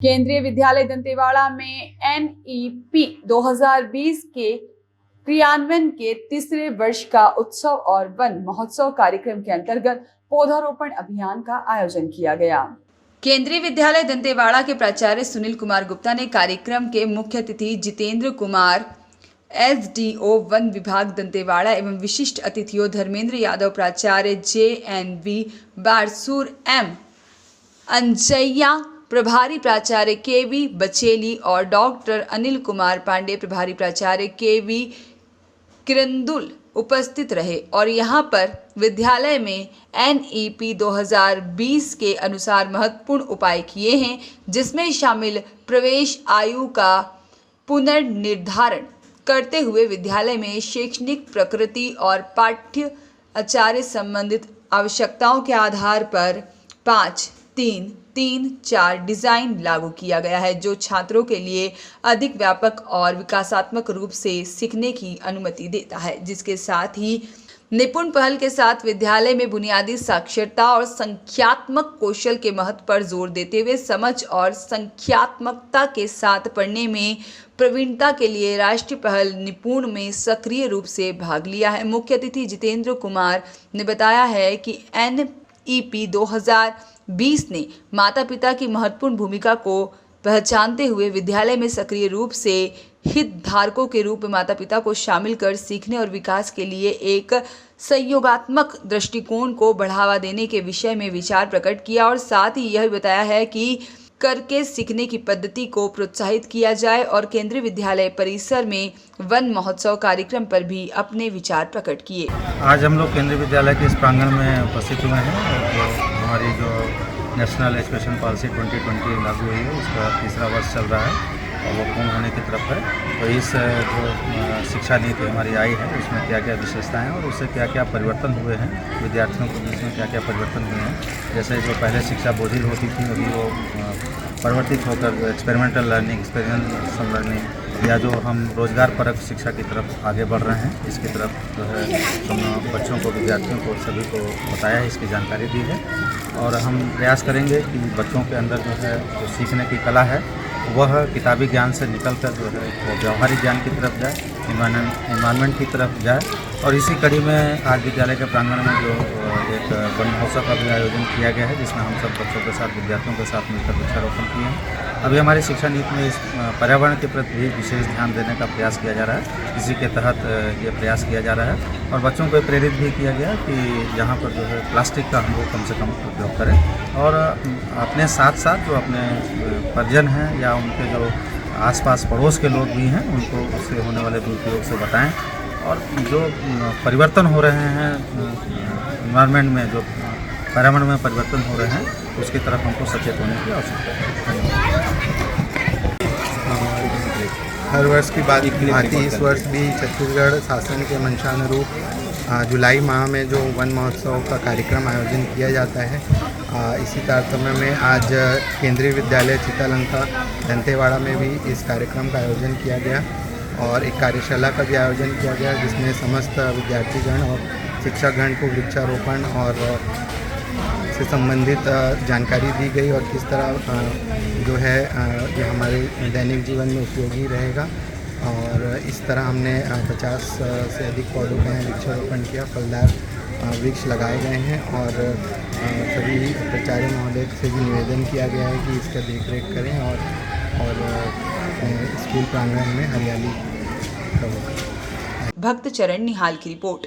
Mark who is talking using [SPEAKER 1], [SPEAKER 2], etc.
[SPEAKER 1] केंद्रीय विद्यालय दंतेवाड़ा में NEP 2020 के क्रियान्वयन के तीसरे वर्ष का उत्सव और वन महोत्सव कार्यक्रम के अंतर्गत पौधारोपण अभियान का आयोजन किया गया। केंद्रीय विद्यालय दंतेवाड़ा के प्राचार्य सुनील कुमार गुप्ता ने कार्यक्रम के मुख्य अतिथि जितेंद्र कुमार SDO वन विभाग दंतेवाड़ा एवं विशिष्ट अतिथियों धर्मेंद्र यादव प्राचार्य JNV बारसूर M अंजैया प्रभारी प्राचार्य KV बचेली और डॉक्टर अनिल कुमार पांडे प्रभारी प्राचार्य KV किरंदुल उपस्थित रहे और यहां पर विद्यालय में NEP 2020 के अनुसार महत्वपूर्ण उपाय किए हैं, जिसमें शामिल प्रवेश आयु का पुनर्निर्धारण करते हुए विद्यालय में शैक्षणिक प्रकृति और पाठ्य आचार्य संबंधित आवश्यकताओं के आधार पर 5-3-3-4 डिजाइन लागू किया गया है, जो छात्रों के लिए अधिक व्यापक और विकासात्मक रूप से सीखने की अनुमति देता है, जिसके साथ ही निपुण पहल के साथ विद्यालय में बुनियादी साक्षरता और संख्यात्मक कौशल के महत्व पर जोर देते हुए समझ और संख्यात्मकता के साथ पढ़ने में प्रवीणता के लिए राष्ट्रीय पहल निपुण में सक्रिय रूप से भाग लिया है। मुख्य अतिथि जितेंद्र कुमार ने बताया है कि NEP 2020 ने माता पिता की महत्वपूर्ण भूमिका को पहचानते हुए विद्यालय में सक्रिय रूप से हितधारकों के रूप में माता पिता को शामिल कर सीखने और विकास के लिए एक सहयोगात्मक दृष्टिकोण को बढ़ावा देने के विषय में विचार प्रकट किया और साथ ही यह बताया है कि करके सीखने की पद्धति को प्रोत्साहित किया जाए और केंद्रीय विद्यालय परिसर में वन महोत्सव कार्यक्रम पर भी अपने विचार प्रकट किए।
[SPEAKER 2] आज हम लोग केंद्रीय विद्यालय के इस प्रांगण में उपस्थित हुए हैं और हमारी जो नेशनल एजुकेशन पॉलिसी 2020 लागू हुई है, उसका तीसरा वर्ष चल रहा है और वो पूर्ण होने की तरफ है। तो इस जो शिक्षा नीति हमारी आई है, उसमें क्या क्या विशेषताएं हैं और उससे क्या क्या परिवर्तन हुए हैं, विद्यार्थियों के बीच में क्या क्या परिवर्तन हुए हैं। जैसे जो पहले शिक्षा बोझिल होती थी, अभी वो परिवर्तित होकर एक्सपेरिमेंटल लर्निंग, एक्सपीरियंशियल लर्निंग या जो हम रोजगार परक शिक्षा की तरफ आगे बढ़ रहे हैं, इसकी तरफ जो है हम बच्चों को, विद्यार्थियों को, सभी को बताया है, इसकी जानकारी दी है और हम प्रयास करेंगे कि बच्चों के अंदर जो है जो सीखने की कला है वह किताबी ज्ञान से निकलकर जो है वो व्यवहारिक ज्ञान की तरफ जाए, इन्वायरमेंट की तरफ जाए। और इसी कड़ी में आज विद्यालय के प्रांगण में जो एक वन महोत्सव का भी आयोजन किया गया है, जिसमें हम सब बच्चों के साथ, विद्यार्थियों के साथ मिलकर वृक्षारोपण किए हैं। अभी हमारी शिक्षा नीति में इस पर्यावरण के प्रति भी विशेष ध्यान देने का प्रयास किया जा रहा है। इसी के तहत ये प्रयास किया जा रहा है और बच्चों को प्रेरित भी किया गया कि यहाँ पर जो है प्लास्टिक का हम लोग कम से कम उपयोग करें और अपने साथ साथ जो अपने परिजन हैं या उनके जो आसपास पड़ोस के लोग भी हैं, उनको उससे होने वाले दुरुपयोग से बताएं और जो परिवर्तन हो रहे हैं एनवायरनमेंट में, जो पर्यावरण में परिवर्तन हो रहे हैं, उसकी तरफ हमको सचेत होने की आवश्यकता है।
[SPEAKER 3] हर वर्ष की बात आती, इस वर्ष भी छत्तीसगढ़ शासन के मंशानुरूप जुलाई माह में जो वन महोत्सव का कार्यक्रम आयोजन किया जाता है, इसी तारतम्य में आज केंद्रीय विद्यालय चितालंका दंतेवाड़ा में भी इस कार्यक्रम का आयोजन किया गया और एक कार्यशाला का भी आयोजन किया गया, जिसमें समस्त विद्यार्थीगण और शिक्षकगण को वृक्षारोपण और से संबंधित जानकारी दी गई और किस तरह जो है ये हमारे दैनिक जीवन में उपयोगी रहेगा। और इस तरह हमने 50 से अधिक पौधों का वृक्षारोपण किया, फलदार वृक्ष लगाए गए हैं और सभी प्राचार्य महोदय से भी निवेदन किया गया है कि इसका देखरेख करें और स्कूल प्रांगण में हरियाली का।
[SPEAKER 1] भक्त चरण निहाल की रिपोर्ट।